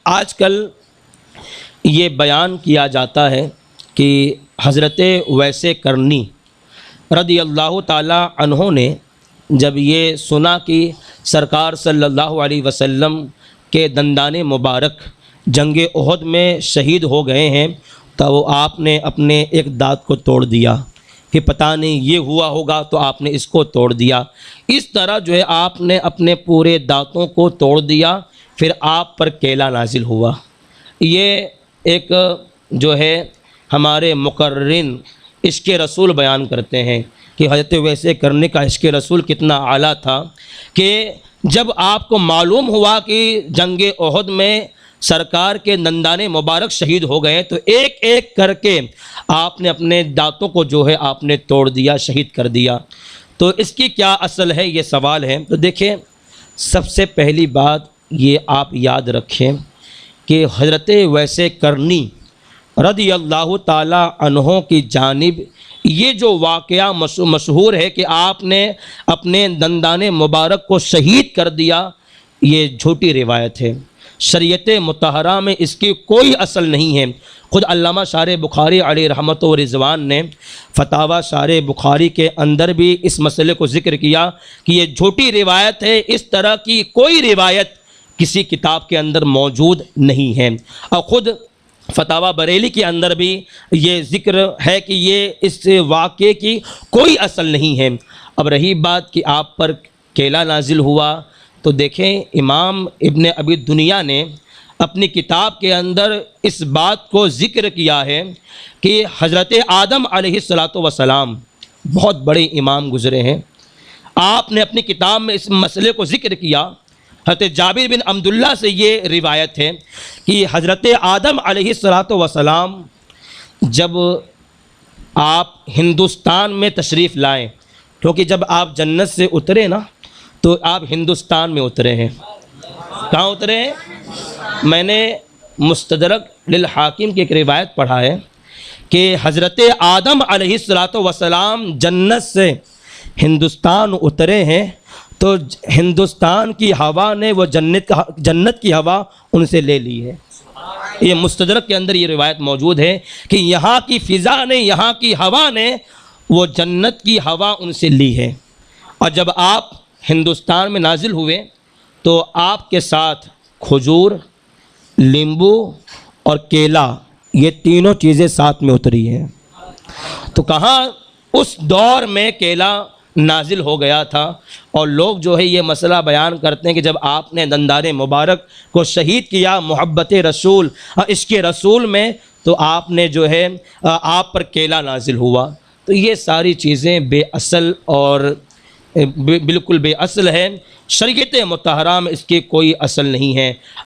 آج کل یہ بیان کیا جاتا ہے کہ حضرت ویس کرنی رضی اللہ تعالیٰ عنہ نے جب یہ سنا کہ سرکار صلی اللہ علیہ وسلم کے دندان مبارک جنگ احد میں شہید ہو گئے ہیں تو آپ نے اپنے ایک دانت کو توڑ دیا کہ پتہ نہیں یہ ہوا ہوگا، تو آپ نے اس کو توڑ دیا۔ اس طرح جو ہے آپ نے اپنے پورے دانتوں کو توڑ دیا، پھر آپ پر کیلا نازل ہوا۔ یہ ایک جو ہے ہمارے مقررین عشق رسول بیان کرتے ہیں کہ حضرت ویسے کرنے کا عشق رسول کتنا اعلیٰ تھا کہ جب آپ کو معلوم ہوا کہ جنگ احد میں سرکار کے دندان مبارک شہید ہو گئے تو ایک ایک کر کے آپ نے اپنے دانتوں کو جو ہے آپ نے توڑ دیا، شہید کر دیا۔ تو اس کی کیا اصل ہے، یہ سوال ہے۔ تو دیکھیں، سب سے پہلی بات یہ آپ یاد رکھیں کہ حضرت ویسے کرنی رضی اللہ تعالی عنہ کی جانب یہ جو واقعہ مشہور ہے کہ آپ نے اپنے دندان مبارک کو شہید کر دیا، یہ جھوٹی روایت ہے۔ شریعت مطہرہ میں اس کی کوئی اصل نہیں ہے۔ خود علامہ شارح بخاری علیہ رحمت و رضوان نے فتاوی شارح بخاری کے اندر بھی اس مسئلے کو ذکر کیا کہ یہ جھوٹی روایت ہے، اس طرح کی کوئی روایت کسی کتاب کے اندر موجود نہیں ہے۔ اور خود فتاوی بریلی کے اندر بھی یہ ذکر ہے کہ یہ اس واقعے کی کوئی اصل نہیں ہے۔ اب رہی بات کہ آپ پر کیلا نازل ہوا، تو دیکھیں امام ابن ابی دنیا نے اپنی کتاب کے اندر اس بات کو ذکر کیا ہے کہ حضرت آدم علیہ السلام بہت بڑے امام گزرے ہیں۔ آپ نے اپنی کتاب میں اس مسئلے کو ذکر کیا۔ حضرت جابر بن عبداللہ سے یہ روایت ہے کہ حضرت آدم علیہ السلام جب آپ ہندوستان میں تشریف لائیں، کیونکہ جب آپ جنت سے اترے نا تو آپ ہندوستان میں اترے ہیں۔ کہاں اترے ہیں؟ میں نے مستدرک للحاکم کی ایک روایت پڑھا ہے کہ حضرت آدم علیہ السلام جنت سے ہندوستان اترے ہیں تو ہندوستان کی ہوا نے وہ جنت کی ہوا ان سے لے لی ہے۔ یہ مستدرک کے اندر یہ روایت موجود ہے کہ یہاں کی فضا نے، یہاں کی ہوا نے وہ جنت کی ہوا ان سے لی ہے۔ اور جب آپ ہندوستان میں نازل ہوئے تو آپ کے ساتھ کھجور، لیمبو اور کیلا، یہ تینوں چیزیں ساتھ میں اتری ہیں۔ تو کہاں اس دور میں کیلا نازل ہو گیا تھا، اور لوگ جو ہے یہ مسئلہ بیان کرتے ہیں کہ جب آپ نے دندان مبارک کو شہید کیا محبت رسول، عشق رسول میں، تو آپ نے جو ہے آپ پر کیلا نازل ہوا۔ تو یہ ساری چیزیں بے اصل اور بالکل بے اصل ہے۔ شریعت مطہرہ میں اس کی کوئی اصل نہیں ہے۔